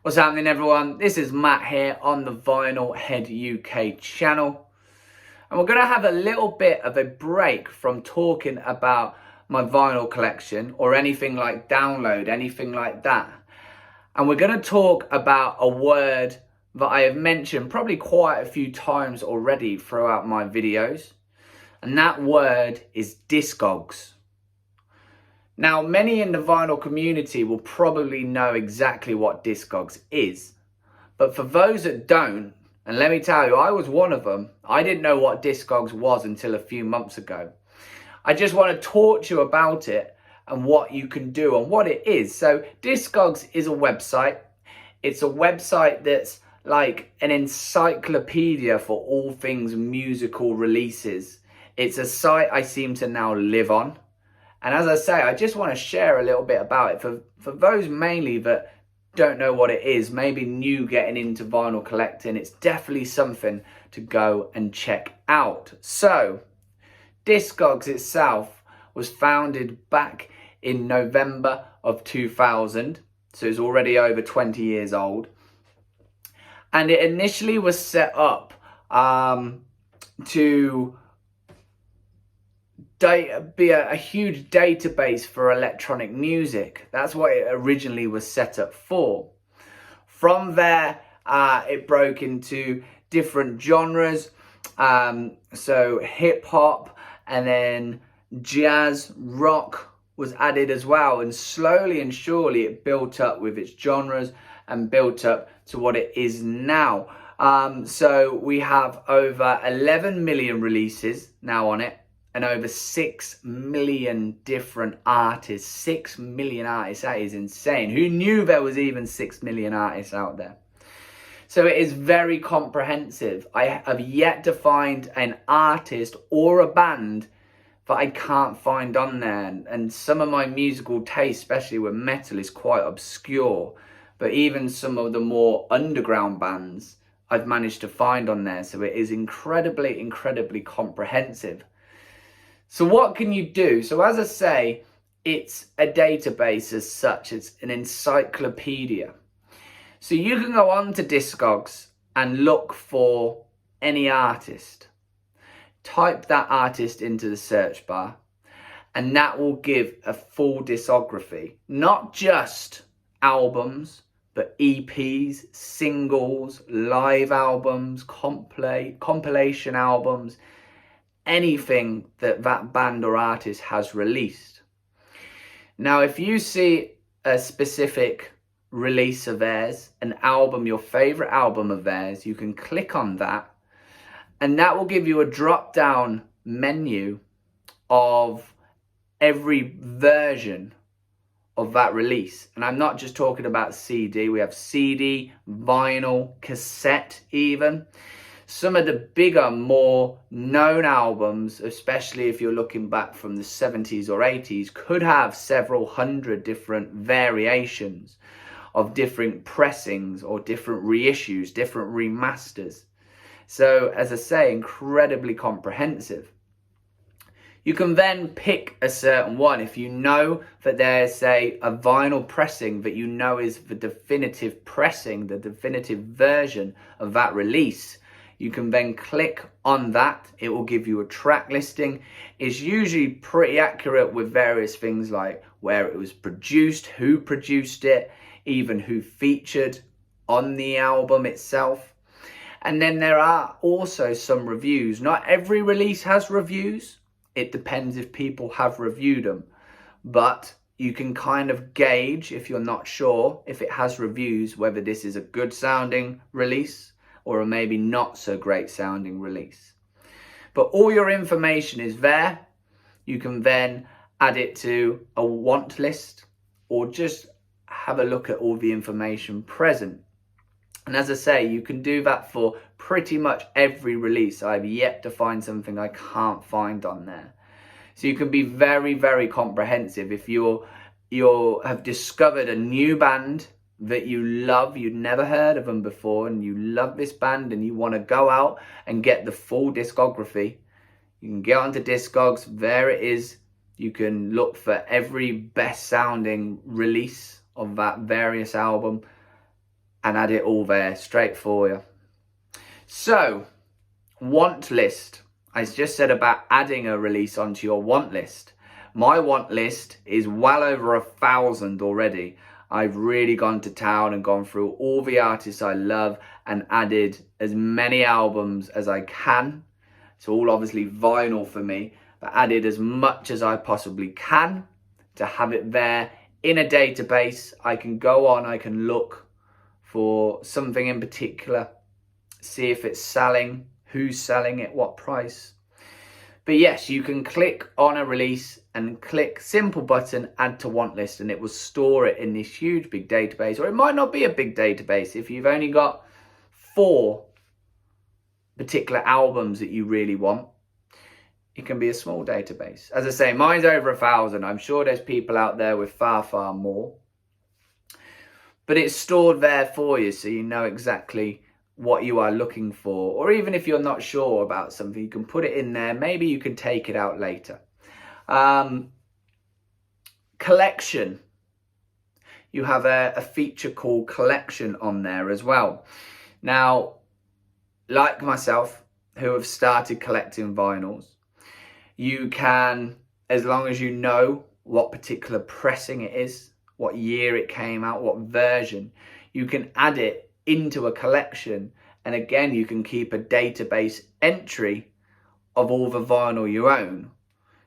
What's happening, everyone? This is Matt here on the Vinyl Head UK channel, and we're going to have a little bit of a break from talking about my vinyl collection or anything like download, anything like that. And we're going to talk about a word that I have mentioned probably quite a few times already throughout my videos, and that word is Discogs. Now, many in the vinyl community will probably know exactly what Discogs is. But for those that don't, and let me tell you, I was one of them, I didn't know what Discogs was until a few months ago. I just want to talk to you about it and what you can do and what it is. So Discogs is a website. It's a website that's like an encyclopedia for all things musical releases. It's a site I seem to now live on. And as I say, I just want to share a little bit about it for those mainly that don't know what it is, maybe new getting into vinyl collecting. It's definitely something to go and check out. So, Discogs itself was founded back in November of 2000. So it's already over 20 years old. And it initially was set up to be a huge database for electronic music. That's what it originally was set up for. From there, it broke into different genres. So hip hop, and then jazz, rock was added as well. And slowly and surely it built up with its genres and built up to what it is now. So we have over 11 million releases now on it, and over 6 million different artists. 6 million artists, that is insane. Who knew there was even 6 million artists out there? So it is very comprehensive. I have yet to find an artist or a band that I can't find on there. And some of my musical taste, especially with metal, is quite obscure. But even some of the more underground bands, I've managed to find on there. So it is incredibly, incredibly comprehensive. So what can you do? So as I say, it's a database as such. It's an encyclopedia. So you can go on to Discogs and look for any artist. Type that artist into the search bar, and that will give a full discography. Not just albums, but EPs, singles, live albums, compilation albums, anything that band or artist has released. Now, if you see a specific release of theirs, an album, your favorite album of theirs, you can click on that, and that will give you a drop down menu of every version of that release. And I'm not just talking about CD. We have CD, vinyl, cassette even. Some of the bigger, more known albums, especially if you're looking back from the 70s or 80s, could have several hundred different variations of different pressings or different reissues, different remasters. So, as I say, incredibly comprehensive. You can then pick a certain one. If you know that there's, say, a vinyl pressing that you know is the definitive pressing, the definitive version of that release, you can then click on that. It will give you a track listing. It's usually pretty accurate with various things like where it was produced, who produced it, even who featured on the album itself. And then there are also some reviews. Not every release has reviews. It depends if people have reviewed them. But you can kind of gauge, if you're not sure, if it has reviews, whether this is a good sounding release or a maybe not so great sounding release. But all your information is there. You can then add it to a want list or just have a look at all the information present. And as I say, you can do that for pretty much every release. I've yet to find something I can't find on there. So you can be very, very comprehensive. If you have discovered a new band that you love, you'd never heard of them before, and you love this band and you want to go out and get the full discography, you can get onto Discogs. There it is. You can look for every best sounding release of that various album and add it all there straight for you. So, want list. I just said about adding a release onto your want list. My want list is well over 1,000 already. I've really gone to town and gone through all the artists I love and added as many albums as I can. It's all obviously vinyl for me, but added as much as I possibly can to have it there in a database. I can go on, I can look for something in particular, see if it's selling, who's selling it, what price. But yes, you can click on a release and click simple button, add to want list, and it will store it in this huge big database. Or it might not be a big database if you've only got 4 particular albums that you really want. It can be a small database. As I say, mine's over 1,000. I'm sure there's people out there with far, far more. But it's stored there for you, so you know exactly what you are looking for. Or even if you're not sure about something, you can put it in there. Maybe you can take it out later. Collection. You have a feature called collection on there as well. Now, like myself, who have started collecting vinyls, you can, as long as you know what particular pressing it is, what year it came out, what version, you can add it into a collection, and again you can keep a database entry of all the vinyl you own.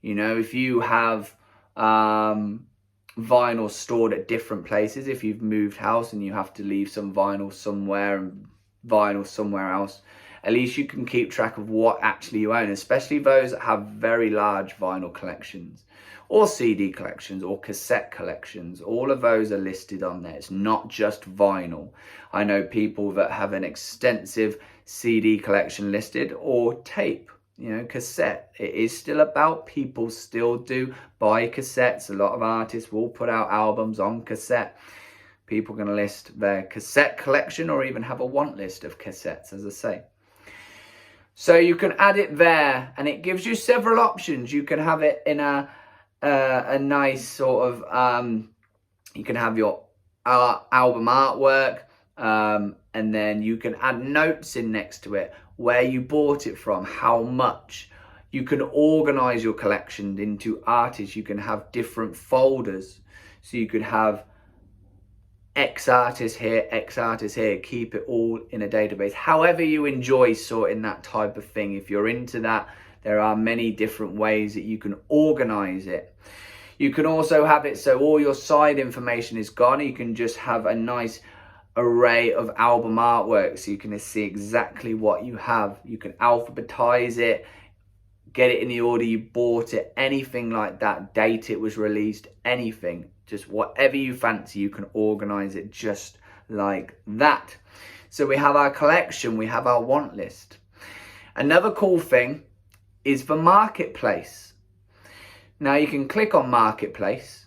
You know, if you have vinyl stored at different places, if you've moved house and you have to leave some vinyl somewhere and vinyl somewhere else, at least you can keep track of what actually you own, especially those that have very large vinyl collections or CD collections or cassette collections. All of those are listed on there. It's not just vinyl. I know people that have an extensive CD collection listed, or tape, you know, cassette. It is still about, people still do buy cassettes. A lot of artists will put out albums on cassette. People can list their cassette collection or even have a want list of cassettes, as I say. So you can add it there, and it gives you several options. You can have it in a nice sort of, you can have your album artwork, and then you can add notes in next to it, where you bought it from, how much. You can organize your collection into artists. You can have different folders, so you could have X artist here, X artist here, keep it all in a database. However you enjoy sorting that type of thing. If you're into that, there are many different ways that you can organize it. You can also have it so all your side information is gone. You can just have a nice array of album artwork, so you can see exactly what you have. You can alphabetize it, get it in the order you bought it, anything like that, date it was released, anything. Just whatever you fancy, you can organize it just like that. So we have our collection, we have our want list. Another cool thing is the marketplace. Now you can click on marketplace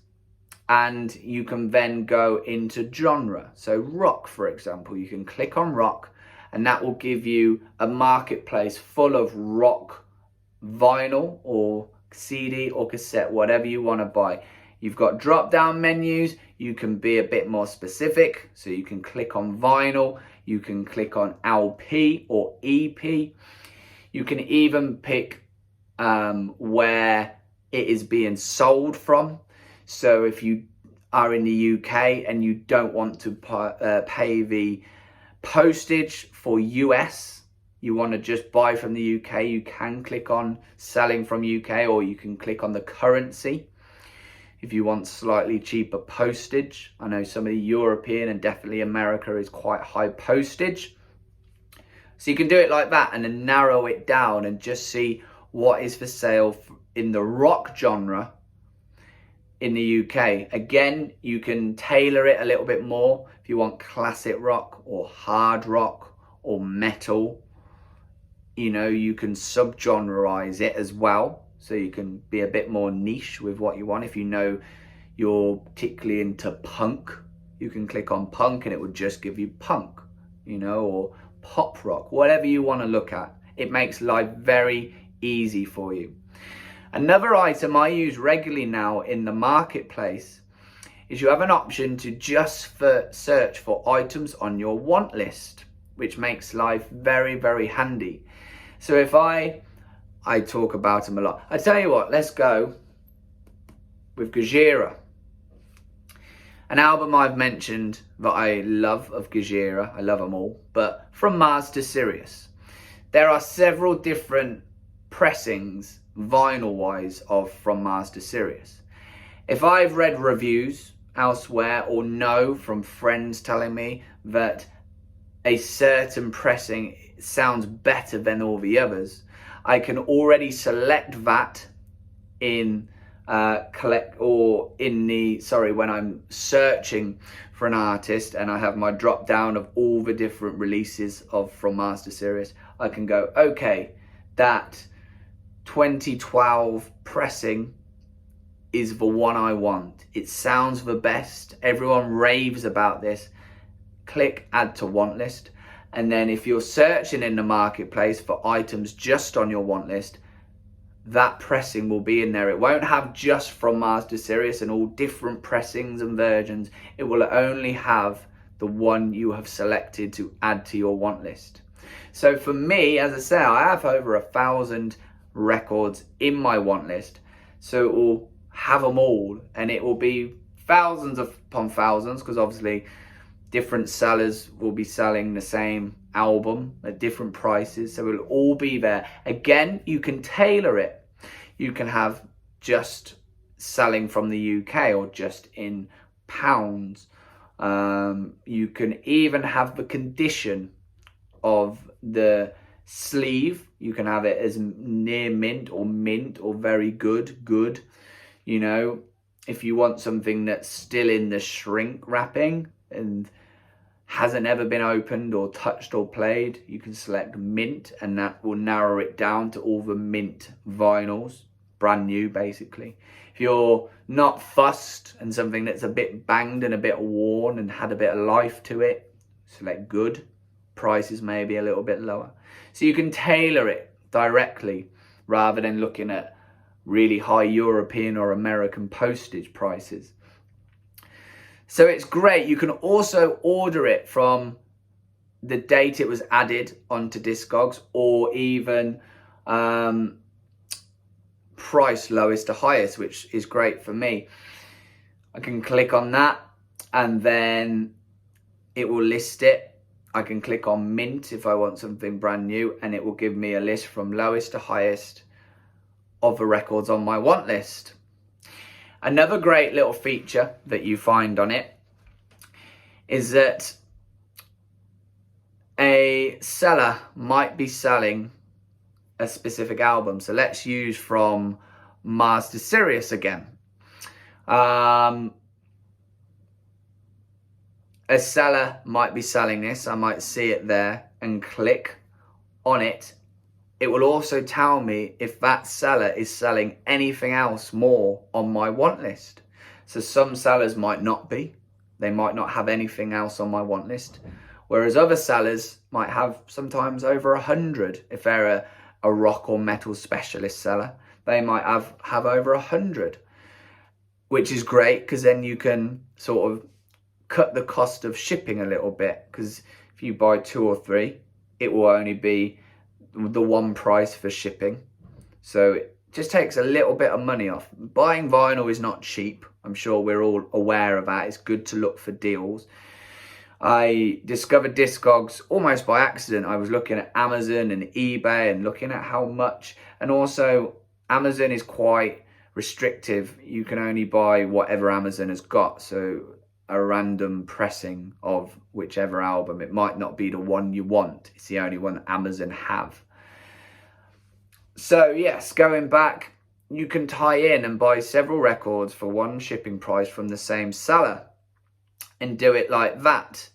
and you can then go into genre. So rock, for example, you can click on rock and that will give you a marketplace full of rock vinyl or CD or cassette, whatever you want to buy. You've got drop down menus. You can be a bit more specific, so you can click on vinyl, you can click on LP or EP. You can even pick where it is being sold from. So if you are in the UK and you don't want to pay the postage for US, you want to just buy from the UK, you can click on selling from UK, or you can click on the currency if you want slightly cheaper postage. I know some of the European and definitely America is quite high postage. So you can do it like that and then narrow it down and just see what is for sale in the rock genre in the UK. Again, you can tailor it a little bit more if you want classic rock or hard rock or metal. You know, you can subgenreize it as well, so you can be a bit more niche with what you want. If you know you're particularly into punk, you can click on punk and it would just give you punk, you know, or pop rock, whatever you want to look at. It makes life very easy for you. Another item I use regularly now in the marketplace is you have an option to just search for items on your want list, which makes life very, very handy. So if I talk about them a lot. I tell you what, let's go with Gojira. An album I've mentioned that I love of Gojira, I love them all, but From Mars to Sirius. There are several different pressings, vinyl-wise, of From Mars to Sirius. If I've read reviews elsewhere or know from friends telling me that a certain pressing sounds better than all the others, I can already select that in when I'm searching for an artist and I have my drop down of all the different releases of From Mars to Sirius, I can go, okay, that 2012 pressing is the one I want. It sounds the best. Everyone raves about this. Click add to want list. And then if you're searching in the marketplace for items just on your want list, that pressing will be in there. It won't have just From Mars to Sirius and all different pressings and versions. It will only have the one you have selected to add to your want list. So for me, as I say, I have over 1,000 records in my want list. So it will have them all, and it will be thousands upon thousands, because obviously different sellers will be selling the same album at different prices, so it'll all be there. Again, you can tailor it. You can have just selling from the UK or just in pounds. You can even have the condition of the sleeve. You can have it as near mint or very good. You know, if you want something that's still in the shrink wrapping and hasn't ever been opened or touched or played, you can select mint, and that will narrow it down to all the mint vinyls, brand new basically. If you're not fussed and something that's a bit banged and a bit worn and had a bit of life to it, select good. Prices may be a little bit lower. So you can tailor it directly rather than looking at really high European or American postage prices. So it's great. You can also order it from the date it was added onto Discogs, or even price lowest to highest, which is great for me. I can click on that and then it will list it. I can click on mint if I want something brand new, and it will give me a list from lowest to highest of the records on my want list. Another great little feature that you find on it is that a seller might be selling a specific album. So let's use From Mars to Sirius again. A seller might be selling this. I might see it there and click on it. It will also tell me if that seller is selling anything else more on my want list. So some sellers might not be. They might not have anything else on my want list. Whereas other sellers might have sometimes over 100. If they're a rock or metal specialist seller, they might have over 100. Which is great, because then you can sort of cut the cost of shipping a little bit. Because if you buy 2 or 3, it will only be the one price for shipping. So it just takes a little bit of money off. Buying vinyl is not cheap. I'm sure we're all aware of that. It's good to look for deals. I discovered Discogs almost by accident. I was looking at Amazon and eBay and looking at how much, and also Amazon is quite restrictive. You can only buy whatever Amazon has got. So a random pressing of whichever album, it might not be the one you want. It's the only one that Amazon have. So yes, going back, you can tie in and buy several records for one shipping price from the same seller and do it like that.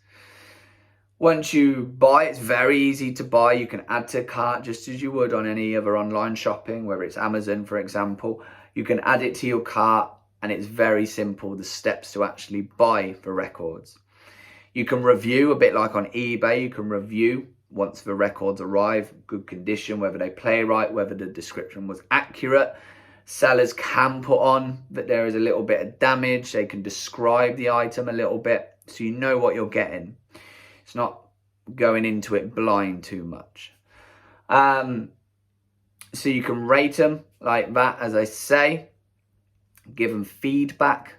Once you buy, it's very easy to buy. You can add to cart just as you would on any other online shopping, whether it's Amazon, for example. You can add it to your cart, and it's very simple, the steps to actually buy the records. You can review, a bit like on eBay. You can review once the records arrive, good condition, whether they play right, whether the description was accurate. Sellers can put on that there is a little bit of damage. They can describe the item a little bit so you know what you're getting. It's not going into it blind too much. So you can rate them like that, as I say, give them feedback.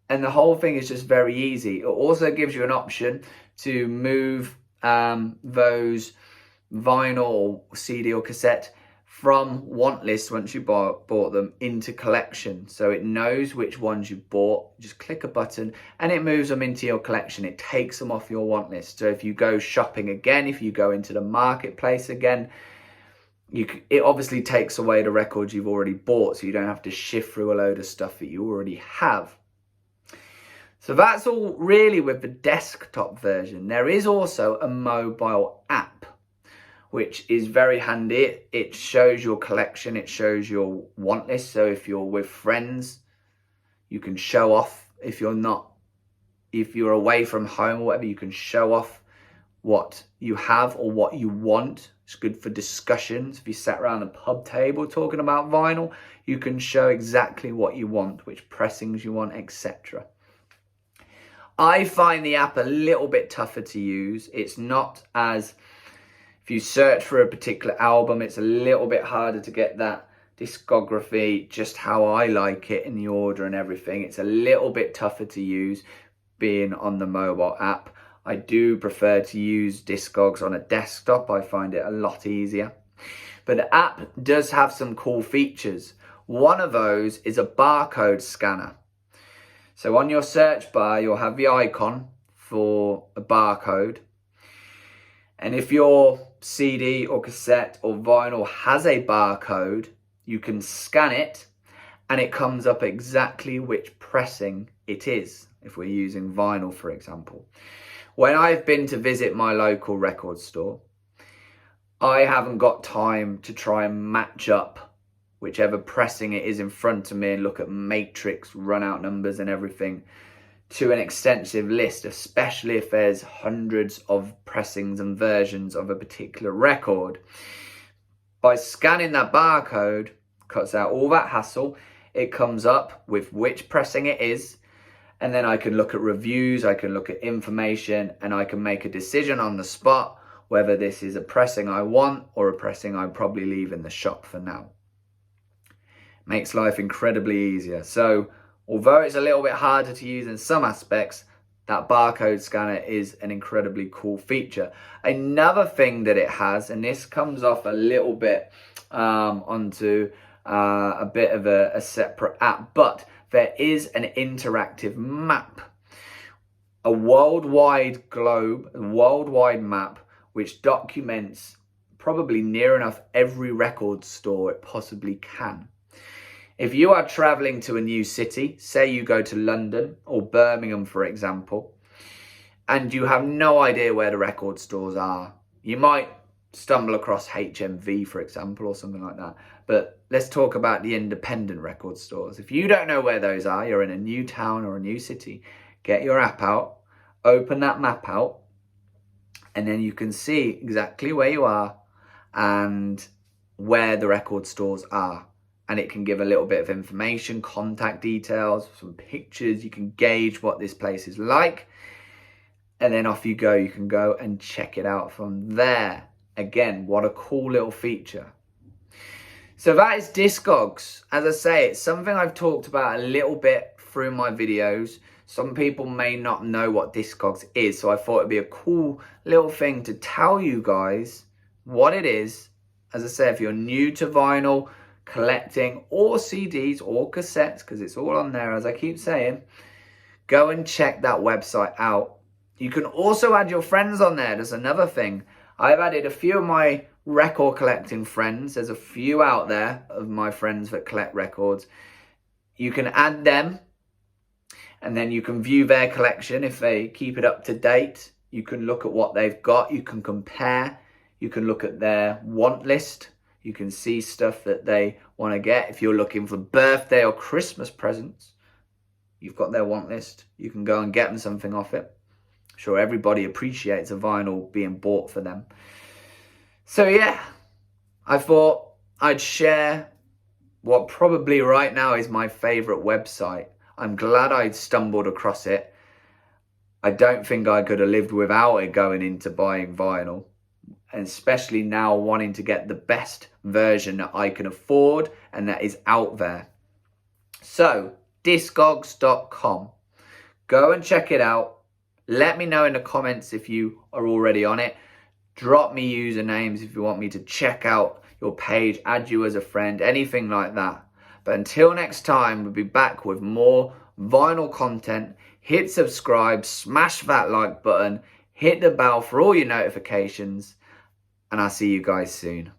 And the whole thing is just very easy. It also gives you an option to move those vinyl or CD or cassette from want list once you bought them into collection. So it knows which ones you bought. Just click a button and it moves them into your collection. It takes them off your want list. So if you go shopping again, if you go into the marketplace again, it obviously takes away the records you've already bought, so you don't have to shift through a load of stuff that you already have. So that's all really with the desktop version. There is also a mobile app, which is very handy. It shows your collection, it shows your want list. So if you're with friends, you can show off. If you're away from home or whatever, you can show off what you have or what you want. It's good for discussions. If you sat around a pub table talking about vinyl, you can show exactly what you want, which pressings you want, etc. I find the app a little bit tougher to use. It's not as, if you search for a particular album, it's a little bit harder to get that discography just how I like it in the order and everything. It's a little bit tougher to use being on the mobile app. I do prefer to use Discogs on a desktop. I find it a lot easier. But the app does have some cool features. One of those is a barcode scanner. So on your search bar, you'll have the icon for a barcode. And if your CD or cassette or vinyl has a barcode, you can scan it and it comes up exactly which pressing it is, if we're using vinyl, for example. When I've been to visit my local record store, I haven't got time to try and match up whichever pressing it is in front of me and look at matrix, run out numbers and everything to an extensive list, especially if there's hundreds of pressings and versions of a particular record. By scanning that barcode, cuts out all that hassle. It comes up with which pressing it is, and then I can look at reviews, I can look at information, and I can make a decision on the spot whether this is a pressing I want or a pressing I probably leave in the shop for now. Makes life incredibly easier. So although it's a little bit harder to use in some aspects, that barcode scanner is an incredibly cool feature. Another thing that it has, and this comes off a little bit onto a bit of a separate app, but there is an interactive map, a worldwide map, which documents probably near enough every record store it possibly can. If you are traveling to a new city, say you go to London or Birmingham, for example, and you have no idea where the record stores are, you might stumble across HMV, for example, or something like that. But let's talk about the independent record stores. If you don't know where those are, you're in a new town or a new city, get your app out, open that map out, and then you can see exactly where you are and where the record stores are. And it can give a little bit of information, contact details, some pictures. You can gauge what this place is like. And then off you go. You can go and check it out from there. Again, what a cool little feature. So that is Discogs. As I say, it's something I've talked about a little bit through my videos. Some people may not know what Discogs is, so I thought it'd be a cool little thing to tell you guys what it is. As I say, if you're new to vinyl collecting or CDs or cassettes, because it's all on there, as I keep saying, go and check that website out. You can also add your friends on there. There's another thing. I've added a few of my record collecting friends. There's a few out there of my friends that collect records. You can add them and then you can view their collection if they keep it up to date. You can look at what they've got. You can compare. You can look at their want list. You can see stuff that they want to get. If you're looking for birthday or Christmas presents, you've got their want list. You can go and get them something off it. I'm sure everybody appreciates a vinyl being bought for them. So yeah, I thought I'd share what probably right now is my favorite website. I'm glad I stumbled across it. I don't think I could have lived without it going into buying vinyl, and especially now wanting to get the best version that I can afford and that is out there. So, Discogs.com. Go and check it out. Let me know in the comments if you are already on it. Drop me usernames if you want me to check out your page, add you as a friend, anything like that. But until next time, we'll be back with more vinyl content. Hit subscribe, smash that like button, hit the bell for all your notifications, and I'll see you guys soon.